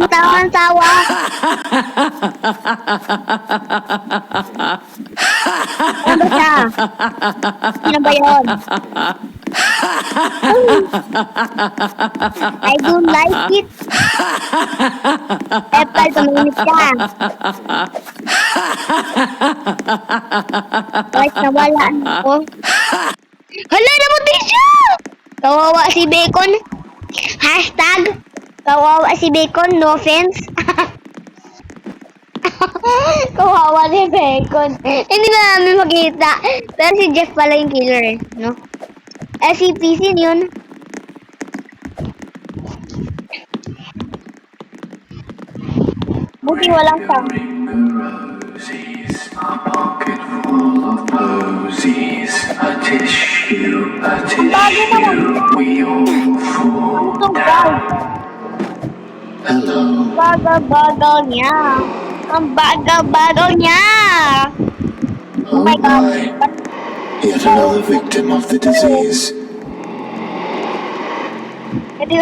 Tawan tawa. Ano ba siya? Sino ba yun? I don't like it. Epal, tumingit ka. Kahit nawalaan ako. Hala, nabuti siya! Kawawa si Bacon. Hashtag, kawawa si Bacon, no offense. Kawawa si Bacon. Hindi na namin makita. Pero si Jeff pala yung killer eh, no? SCPC yun. Buti walang sound. Roses, a pocket full of posies, a tissue, we all fall down. Hello. Bagal-bagal niya. Ang bagal-bagal niya. Oh my God. Yet another victim of the disease. Hindi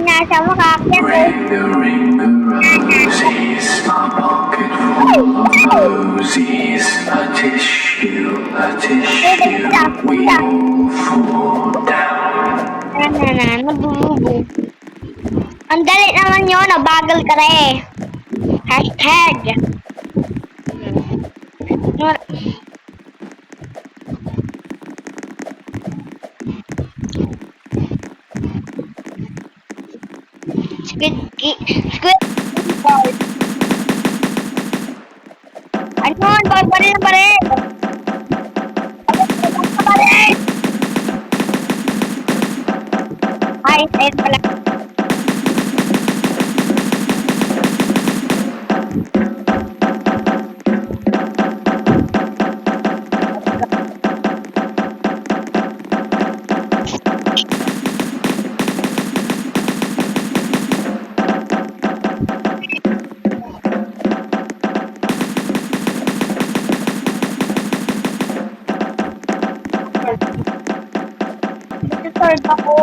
nga siya makakit eh. Ring the roses, a pocket full of posies, a tissue, we all fall down. Nabububo. Ang dali naman yun, nabagal ka rin eh. Hashtag. Squid ball. Ano? Baril na baril! Baril! Ay, ayun pala. Third ako.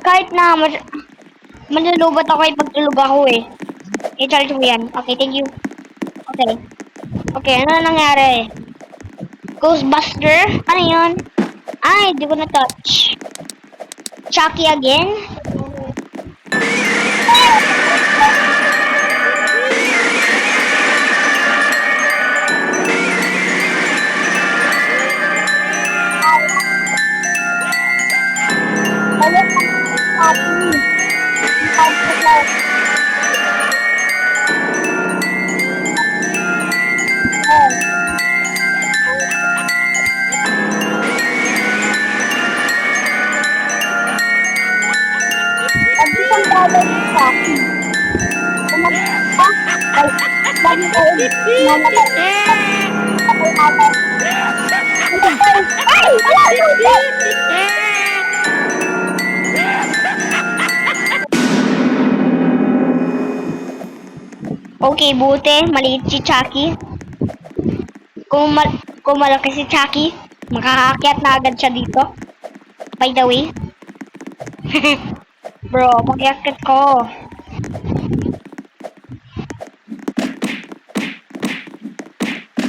Kahit na malulubat ako ipagtulog ako eh. I-charge mo yan. Okay, thank you. Okay. Okay, ano na nangyari? Ghostbuster? Ano yun? Ay, di ko na-touch. Chucky again? Okay, buti. Maliit si Chucky. Kung malaki si Chucky, makakakyat na agad siya dito. By the way. Bro, mag-yakit ko.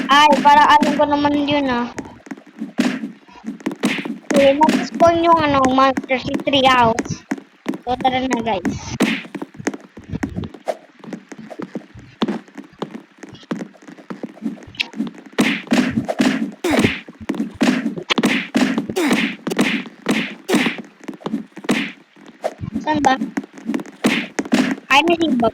Ay, para alam ko naman yun ah. Okay, nag-spawn yung monster si Treehouse. So, tara na guys. Saan ba? Ay, may sigbag.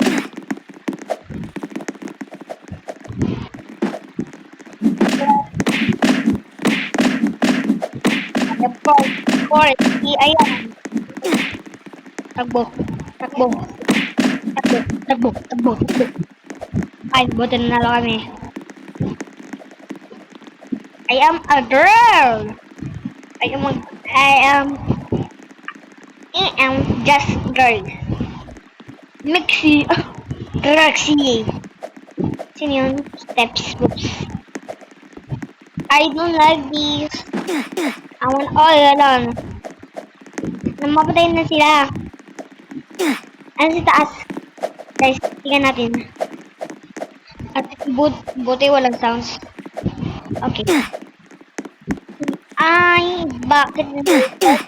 Ayan. Takbo. Ay, buti na lang kami. I am a girl. I am just girl. Mixie. Roxy. Sino yun? Steps. Oops. I don't like these. Oh, yun. Namapatay na sila. Ano sa taas? Guys, tingnan natin. At buti walang sounds. Okay. Ay, bakit naikot?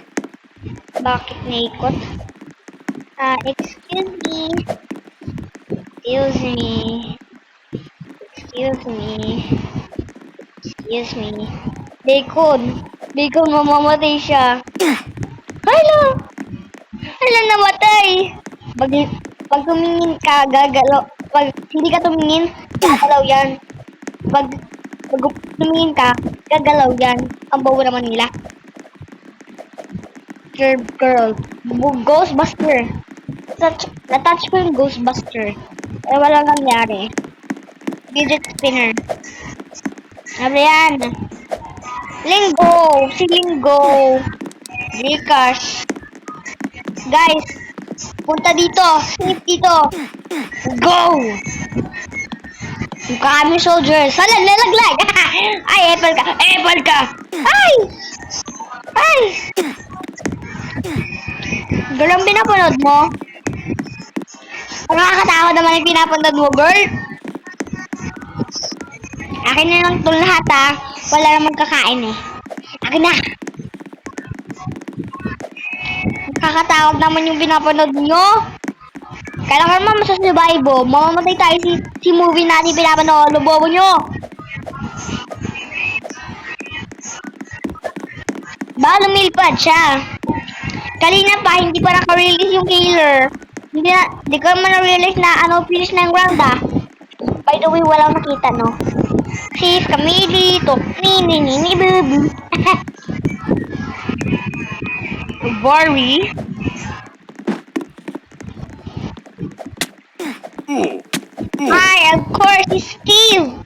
Bakit naikot? Excuse me. Excuse me. Excuse me. Excuse me. Bacon, mamamatay siya. Hala! Hala, namatay! Pag tumingin ka, gagalaw. Pag hindi ka tumingin, gagalaw yan. Pag tumingin ka, gagalaw yan. Ang bawo naman nila. Girl. Ghostbuster. Natouch ko yung Ghostbuster. Eh, walang nangyari. Fidget spinner. Ano yan? Linggo! Si Linggo! Gcash. Guys, punta dito. Safe dito. Go! Yung kami soldiers. Hala, lalaglag! Ay, apple ka! Apple ka! Ay! Ay! Girl, ang pinapanood mo? Ang nakakatawa naman yung pinapanood mo, girl. Akin na lang itong lahat, ha. Wala namang kakain, eh. Akin na. Nakakatawag naman yung pinapanood nyo. Kailangan naman masasurvive, oh. Mamamatay tayo si movie natin pinapanood. Lubobo nyo. Ba, lumilpad siya. Kanina pa, hindi pa naka-release yung killer. Hindi ko naman na-realize na finish na yung round, ah. By the way, walang nakita, no? Sis, Camille, Tokni, baby. Worry. Hi, of course, si Steve.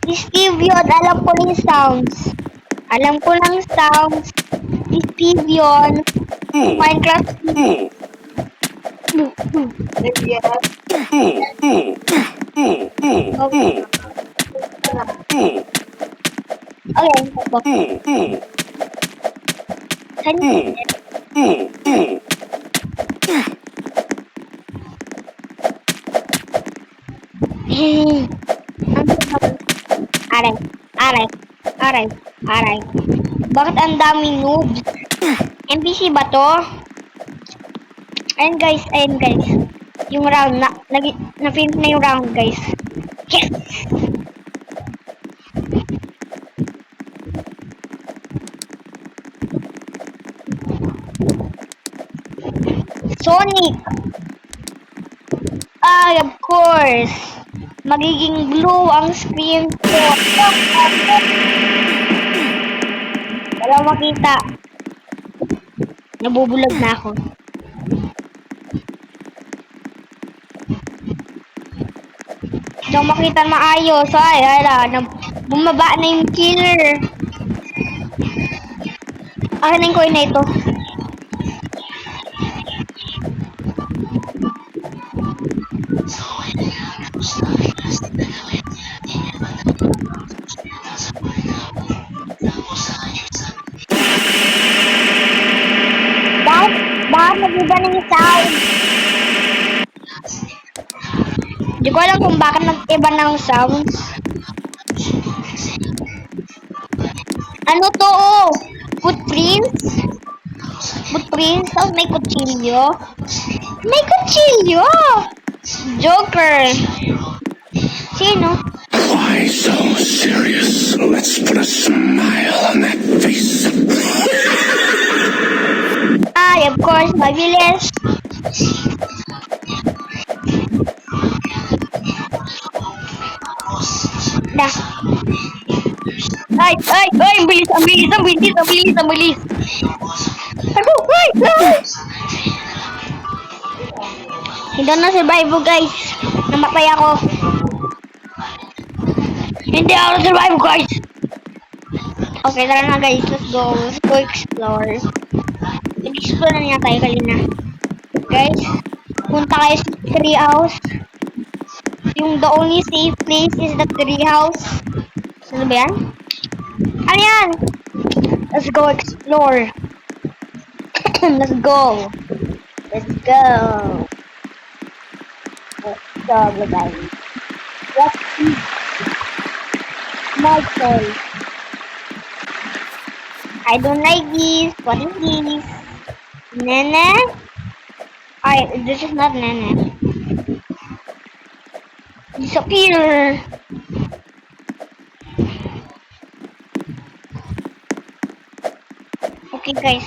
Si Steve yun, alam ko yung sounds. Alam ko lang sounds. Si Steve yun. Minecraft Steve. Okay. Aray. Bakit ang daming noobs? NPC ba to? Ayun guys. Yung round na-finish na yung round, guys. Yes! Sonic! Ay, of course. Magiging blue ang screen ko. Wala makita. Nabubulag na ako. Hindi ako makita maayos. Ay, bumaba na yung killer. Akin na yung coin na ito. Bakit nag-iba na yung sound? Hindi ko alam kung bakit nag-iba ng sound. Ano to? Oh? Footprints? Tapos may kutsilyo? Joker! Sino? Why so serious? Let's put a smile on that face. Ay, of course, mabilis. Na. Ay, ang bilis. Ako, ay! Hindi na survive, guys. Namatay ako. Hindi ako survive, guys. Okay, tara na, guys. Let's go explore. Nag-explore na niya tayo kanina. Guys, punta kayo sa tree house. Yung the only safe place is the tree house. Ano ba yan? Ano yan? Let's go explore. Let's go. Let's go. Let's go, guys. What is Michael? I don't like this. What is this? Nene? This is not Nene. Disappear. Okay, guys.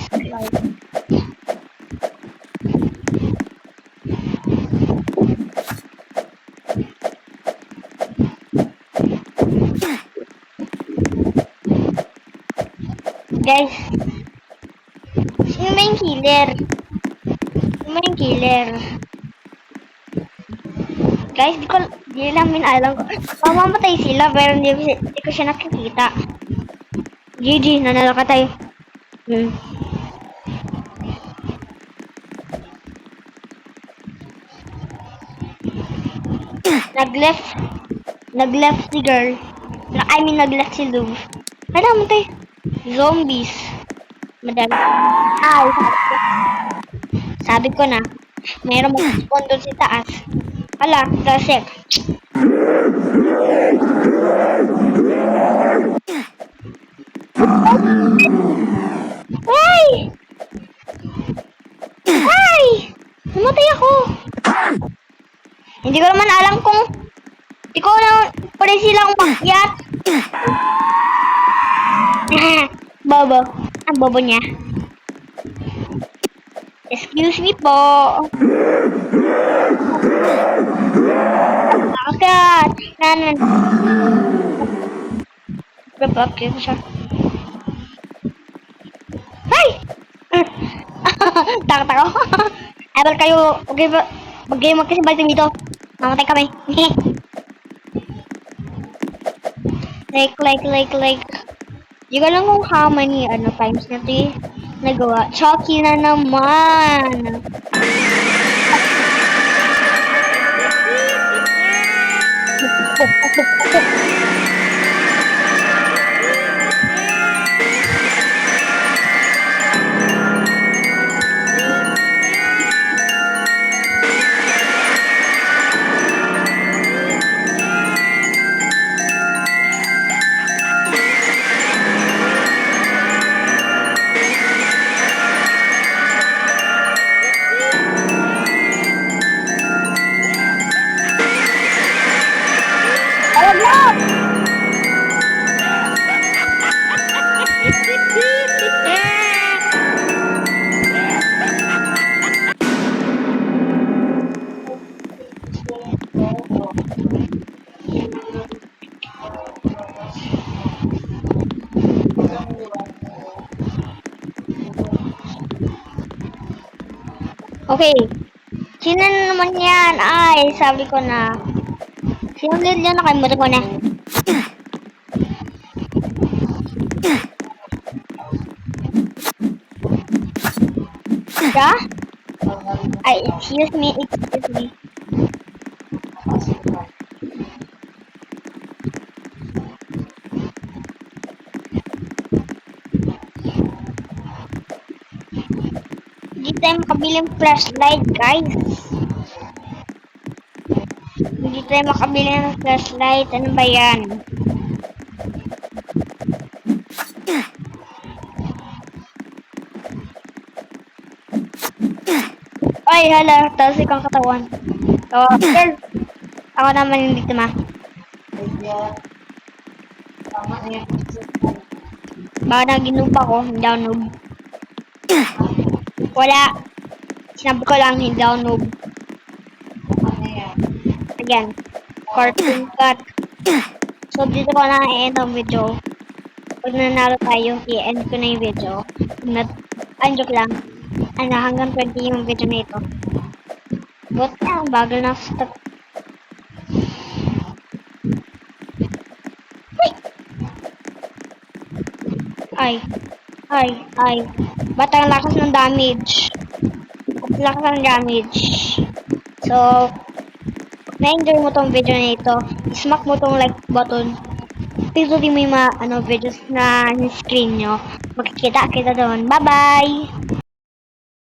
Guys, sino ba yung killer? Sino ba yung killer? Guys, di namin alam ko. Mamamatay sila pero hindi ko siya nakikita. GG, nanalo ka tayo. Nag-left. Nag-left si girl. Nag-left si Lou. Ano mo tayo? Zombies. Madami. Sabi ko na. Mayroong mag-spawn doon sa taas. Hala, kasi. Ay! Ay! Namatay ako. Hindi ko naman alam kung ikaw na pwede silang umakyat. Bobo. Ang bobo niya. Excuse me po. Akyat. Nanan. Babakit ko siya. Ay! Takot ako. Ever kayo, okay magkasibay dito. Mamatay kami. like. Di ko lang kung how many times na ito nagawa. Chucky na naman. Okay. Sino na naman yan? Ay, sabi ko na. Sino din yan? Nakalimutan ko na. Siya? Ay, excuse me. Hindi tayo makabiling flashlight, guys. Hindi tayo makabili ng flashlight. Ano ba yan? Ay, hala. Taas ikang katawan. Girl. Ako naman yung biktima. Baka naginoob ako. Hindi ako noob. Wala. Sinabi ko lang, hindi ako noob. Again. Cartoon cut. So, dito ko na i-end ang video. Pag nanalo tayo, i-end ko na yung video. Joke lang. Hanggang 20 yung video na ito. But, bagal na stop. Ay. Ba't ang lakas ng damage? Lakas ng damage. So, na-enjoy mo tong video na ito, smack mo tong like button. pindutin mo yung mga videos na screen nyo. Magkikita kita doon. Bye-bye!